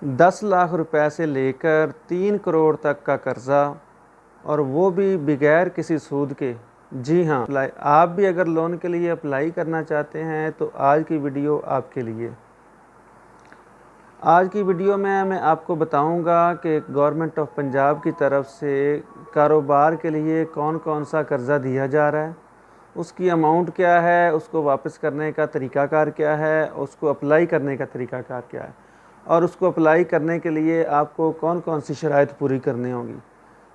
10 लाख रुपए से लेकर 3 करोड़ तक का कर्ज़ा, और वो भी बगैर किसी सूद के। जी हाँ, आप भी अगर लोन के लिए अप्लाई करना चाहते हैं तो आज की वीडियो आपके लिए। आज की वीडियो में मैं आपको बताऊंगा कि गवर्नमेंट ऑफ पंजाब की तरफ से कारोबार के लिए कौन कौन सा कर्ज़ा दिया जा रहा है, उसकी अमाउंट क्या है, उसको वापस करने का तरीक़ाकार क्या है, उसको अप्लाई करने का तरीक़ाकार क्या है, और उसको अप्लाई करने के लिए आपको कौन कौन सी शराइत पूरी करनी होगी।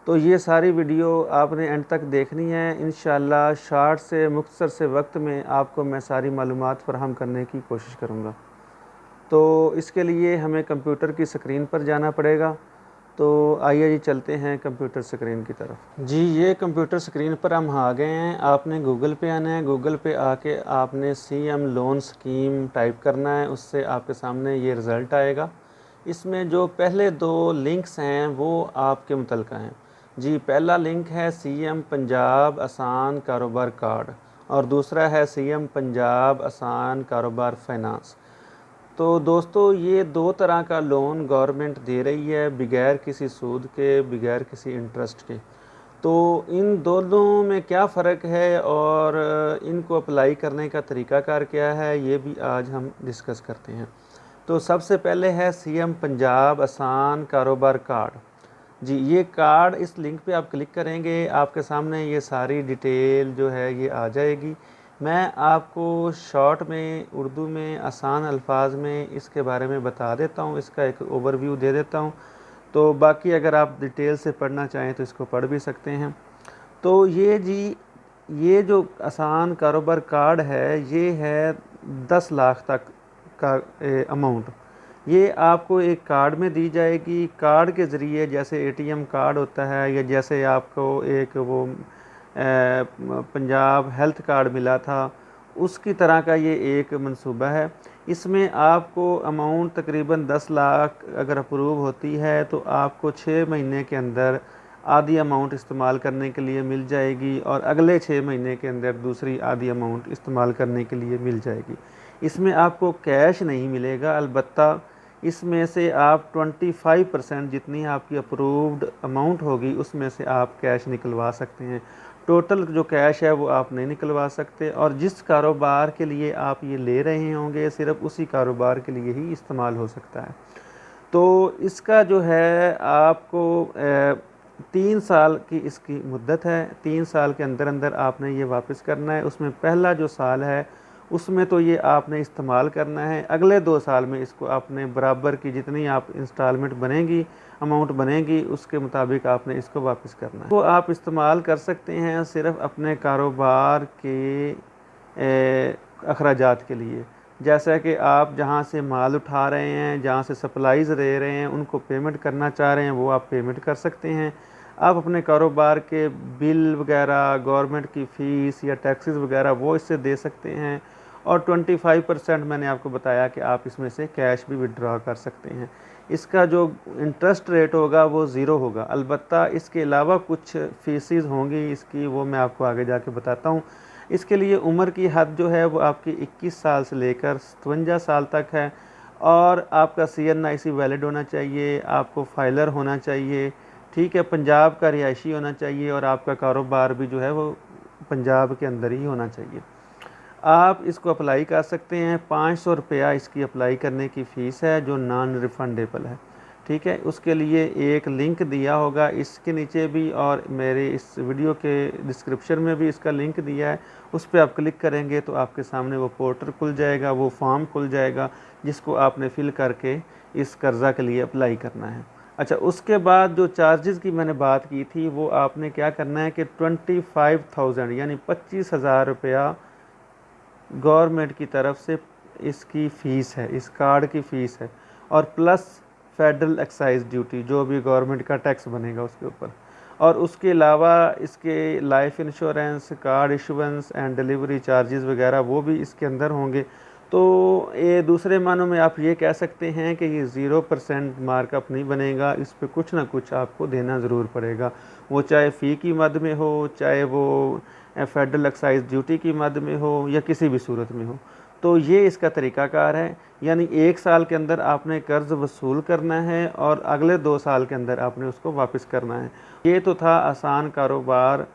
तो ये सारी वीडियो आपने एंड तक देखनी है। इंशाअल्लाह शार्ट से मुख्तसर से वक्त में आपको मैं सारी मालूमात फराहम करने की कोशिश करूँगा। तो इसके लिए हमें कंप्यूटर की स्क्रीन पर जाना पड़ेगा। तो आइए जी, चलते हैं कंप्यूटर स्क्रीन की तरफ। जी, ये कंप्यूटर स्क्रीन पर हम आ गए हैं। आपने गूगल पे आना है। गूगल पे आके आपने CM लोन स्कीम टाइप करना है, उससे आपके सामने ये रिज़ल्ट आएगा। इसमें जो पहले 2 लिंक्स हैं वो आपके मुतलका हैं। जी, पहला लिंक है CM पंजाब आसान कारोबार कार्ड, और दूसरा है CM पंजाब आसान कारोबार फाइनेंस। तो दोस्तों, ये 2 तरह का लोन गवर्नमेंट दे रही है, बगैर किसी सूद के, बगैर किसी इंटरेस्ट के। तो इन दोनों में क्या फ़र्क है और इनको अप्लाई करने का तरीक़ाकार क्या है, ये भी आज हम डिस्कस करते हैं। तो सबसे पहले है CM पंजाब आसान कारोबार कार्ड। जी, ये कार्ड, इस लिंक पे आप क्लिक करेंगे, आपके सामने ये सारी डिटेल जो है ये आ जाएगी। मैं आपको शॉर्ट में, उर्दू में, आसान अल्फाज में इसके बारे में बता देता हूँ, इसका एक ओवरव्यू दे देता हूँ। तो बाकी अगर आप डिटेल से पढ़ना चाहें तो इसको पढ़ भी सकते हैं। तो ये जी, ये जो आसान कारोबार कार्ड है, ये है 10 लाख तक का अमाउंट। ये आपको एक कार्ड में दी जाएगी। कार्ड के ज़रिए, जैसे ATM कार्ड होता है, या जैसे आपको एक वो पंजाब हेल्थ कार्ड मिला था, उसकी तरह का ये एक मंसूबा है। इसमें आपको अमाउंट तकरीबन 10 लाख अगर अप्रूव होती है तो आपको 6 महीने के अंदर आधी अमाउंट इस्तेमाल करने के लिए मिल जाएगी, और अगले 6 महीने के अंदर दूसरी आधी अमाउंट इस्तेमाल करने के लिए मिल जाएगी। इसमें आपको कैश नहीं मिलेगा, अलबत्ता इसमें से आप 25% जितनी आपकी अप्रूव्ड अमाउंट होगी उसमें से आप कैश निकलवा सकते हैं। टोटल जो कैश है वो आप नहीं निकलवा सकते, और जिस कारोबार के लिए आप ये ले रहे होंगे सिर्फ उसी कारोबार के लिए ही इस्तेमाल हो सकता है। तो इसका जो है आपको 3 साल की इसकी मुद्दत है। 3 साल के अंदर अंदर आपने ये वापस करना है। उसमें पहला जो साल है उसमें तो ये आपने इस्तेमाल करना है। अगले 2 साल में इसको आपने बराबर की जितनी आप इंस्टॉलमेंट बनेगी, अमाउंट बनेगी, उसके मुताबिक आपने इसको वापस करना है। तो आप इस्तेमाल कर सकते हैं सिर्फ अपने कारोबार के अखराजात के लिए। जैसा कि आप जहाँ से माल उठा रहे हैं, जहाँ से सप्लाईज़ दे रहे हैं, उनको पेमेंट करना चाह रहे हैं, वो आप पेमेंट कर सकते हैं। आप अपने कारोबार के बिल वगैरह, गवर्नमेंट की फ़ीस या टैक्सेस वगैरह वो इससे दे सकते हैं। और 25% मैंने आपको बताया कि आप इसमें से कैश भी विड्रॉ कर सकते हैं। इसका जो इंटरेस्ट रेट होगा वो ज़ीरो होगा, अलबत्ता इसके अलावा कुछ फ़ीसेस होंगी इसकी, वो मैं आपको आगे जाके बताता हूँ। इसके लिए उम्र की हद जो है वो आपकी 21 साल से लेकर 57 साल तक है, और आपका CNIC वैलिड होना चाहिए, आपको फाइलर होना चाहिए, ठीक है, पंजाब का रिहायशी होना चाहिए, और आपका कारोबार भी जो है वो पंजाब के अंदर ही होना चाहिए। आप इसको अप्लाई कर सकते हैं। 500 रुपया इसकी अप्लाई करने की फ़ीस है जो नॉन रिफ़ंडेबल है, ठीक है। उसके लिए एक लिंक दिया होगा इसके नीचे भी, और मेरे इस वीडियो के डिस्क्रिप्शन में भी इसका लिंक दिया है। उस पर आप क्लिक करेंगे तो आपके सामने वो पोर्टल खुल जाएगा, वो फॉर्म खुल जाएगा जिसको आपने फ़िल करके इस कर्ज़ा के लिए अप्लाई करना है। अच्छा, उसके बाद जो चार्जेस की मैंने बात की थी वो आपने क्या करना है कि 25,000 यानी 25,000 रुपया गवर्नमेंट की तरफ से इसकी फ़ीस है, इस कार्ड की फ़ीस है, और प्लस फेडरल एक्साइज ड्यूटी जो भी गवर्नमेंट का टैक्स बनेगा उसके ऊपर। और उसके अलावा इसके life insurance, card issuance and delivery charges वगैरह वो भी इसके अंदर होंगे। तो ये दूसरे मानों में आप ये कह सकते हैं कि ये 0% मार्कअप नहीं बनेगा, इस पे कुछ ना कुछ आपको देना ज़रूर पड़ेगा, वो चाहे फ़ी की मद में हो, चाहे वो फेडरल एक्साइज ड्यूटी की मद में हो, या किसी भी सूरत में हो। तो ये इसका तरीक़ाकार है, यानी 1 साल के अंदर आपने कर्ज़ वसूल करना है और अगले 2 साल के अंदर आपने उसको वापस करना है। ये तो था आसान कारोबार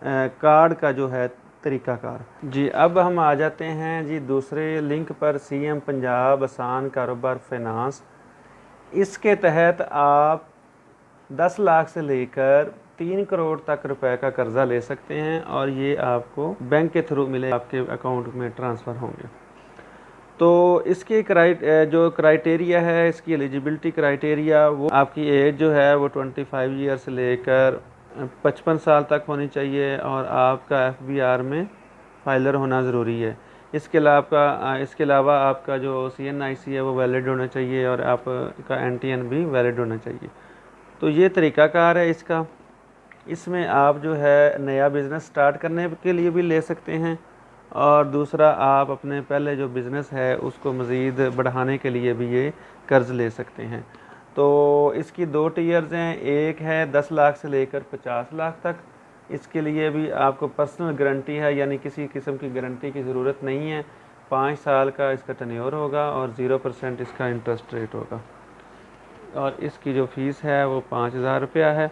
कार्ड का जो है तरीक़ाकार। जी, अब हम आ जाते हैं जी दूसरे लिंक पर, CM पंजाब आसान कारोबार फाइनेंस। इसके तहत आप 10 लाख से लेकर 3 करोड़ तक रुपए का कर्ज़ा ले सकते हैं और ये आपको बैंक के थ्रू मिले, आपके अकाउंट में ट्रांसफ़र होंगे। तो इसकी जो क्राइटेरिया है, इसकी एलिजिबिलिटी क्राइटेरिया, वो आपकी एज जो है वो 25 ईयर से लेकर 55 साल तक होनी चाहिए और आपका FBR में फाइलर होना ज़रूरी है। इसके अलावा आपका जो CNIC है वो वैलिड होना चाहिए और आपका NTN भी वैलिड होना चाहिए। तो ये तरीक़ाकार है इसका। इसमें आप जो है नया बिज़नेस स्टार्ट करने के लिए भी ले सकते हैं और दूसरा आप अपने पहले जो बिज़नेस है उसको मज़ीद बढ़ाने के लिए भी ये कर्ज़ ले सकते हैं। तो इसकी 2 टियर्स हैं, एक है 10 लाख से लेकर 50 लाख तक। इसके लिए भी आपको पर्सनल गारंटी है, यानी किसी किस्म की गारंटी की ज़रूरत नहीं है। 5 साल का इसका टेन्योर होगा और 0% इसका इंटरेस्ट रेट होगा और इसकी जो फ़ीस है वो 5000 रुपया है।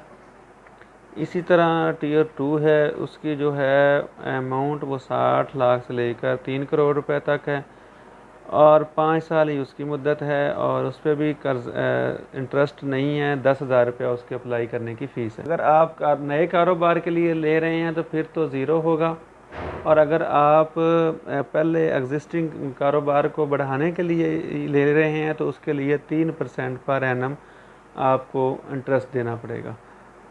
इसी तरह टियर 2 है, उसकी जो है अमाउंट वो 60 लाख से लेकर 3 करोड़ रुपए तक है और 5 साल ही उसकी मुद्दत है और उस पर भी कर्ज इंटरेस्ट नहीं है। 10,000 रुपया उसके अप्लाई करने की फ़ीस है। अगर आप नए कारोबार के लिए ले रहे हैं तो फिर तो ज़ीरो होगा और अगर आप पहले एग्जिस्टिंग कारोबार को बढ़ाने के लिए ले रहे हैं तो उसके लिए 3% पर एनम आपको इंटरेस्ट देना पड़ेगा।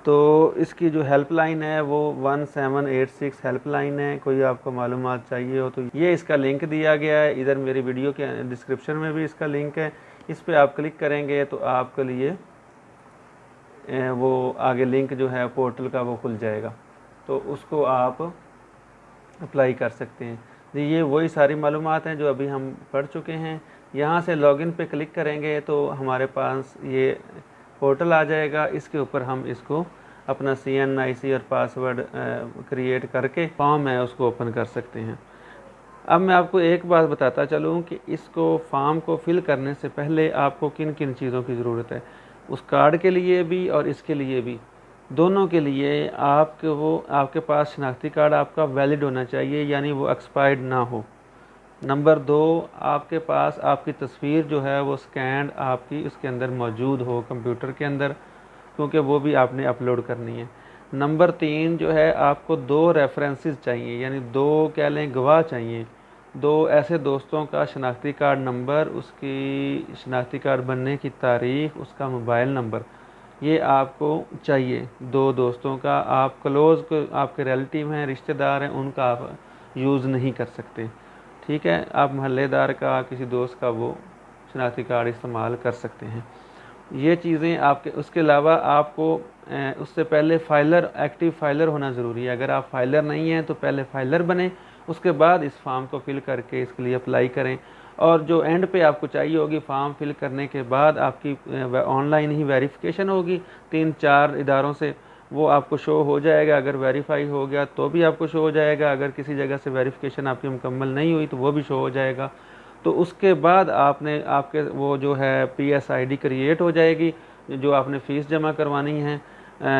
तो इसकी जो हेल्पलाइन है वो 1786 हेल्पलाइन है। कोई आपको मालूमात चाहिए हो तो ये इसका लिंक दिया गया है, इधर मेरी वीडियो के डिस्क्रिप्शन में भी इसका लिंक है। इस पर आप क्लिक करेंगे तो आपके लिए वो आगे लिंक जो है पोर्टल का वो खुल जाएगा, तो उसको आप अप्लाई कर सकते हैं। ये वही सारी मालूमात हैं जो अभी हम पढ़ चुके हैं। यहाँ से लॉगिन पे क्लिक करेंगे तो हमारे पास ये पोर्टल आ जाएगा। इसके ऊपर हम इसको अपना CNIC और पासवर्ड क्रिएट करके फॉर्म है उसको ओपन कर सकते हैं। अब मैं आपको एक बात बताता चलूँ कि इसको फॉर्म को फिल करने से पहले आपको किन किन चीज़ों की ज़रूरत है। उस कार्ड के लिए भी और इसके लिए भी, दोनों के लिए आपके पास शनाख्ती कार्ड आपका वैलिड होना चाहिए, यानी वो एक्सपायर्ड ना हो। नंबर 2, आपके पास आपकी तस्वीर जो है वो स्कैंड आपकी उसके अंदर मौजूद हो कंप्यूटर के अंदर, क्योंकि वो भी आपने अपलोड करनी है। नंबर 3 जो है, आपको 2 रेफरेंसेस चाहिए, यानी 2 कह लें गवाह चाहिए। 2 ऐसे दोस्तों का शनाख्ती कार्ड नंबर, उसकी शनाख्ती कार्ड बनने की तारीख़, उसका मोबाइल नंबर, ये आपको चाहिए। 2 दोस्तों का, आप क्लोज़ आपके रिलेटिव हैं, रिश्तेदार हैं, उनका आप यूज़ नहीं कर सकते। ठीक है, आप महल्लेदार का, किसी दोस्त का वो शनाख्ती कार्ड इस्तेमाल कर सकते हैं। ये चीज़ें आपके, उसके अलावा आपको उससे पहले एक्टिव फाइलर होना ज़रूरी है। अगर आप फाइलर नहीं हैं तो पहले फाइलर बने, उसके बाद इस फॉर्म को फिल करके इसके लिए अप्लाई करें। और जो एंड पे आपको चाहिए होगी, फॉर्म फिल करने के बाद आपकी ऑनलाइन ही वेरिफिकेशन होगी 3-4 इदारों से, वो आपको शो हो जाएगा। अगर वेरीफाई हो गया तो भी आपको शो हो जाएगा, अगर किसी जगह से वेरिफिकेशन आपकी मुकम्मल नहीं हुई तो वो भी शो हो जाएगा। तो उसके बाद आपके वो जो है PSID क्रिएट हो जाएगी, जो आपने फ़ीस जमा करवानी है।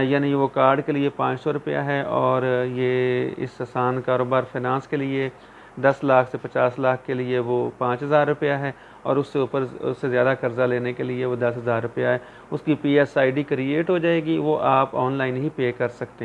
यानी वो कार्ड के लिए 500 रुपया है और ये इस आसान कारोबार फाइनेंस के लिए 10 लाख से 50 लाख के लिए वो 5000 रुपया है और उससे ज़्यादा कर्ज़ा लेने के लिए वो 10,000 रुपया है। उसकी PSID क्रिएट हो जाएगी, वो आप ऑनलाइन ही पे कर सकते हैं।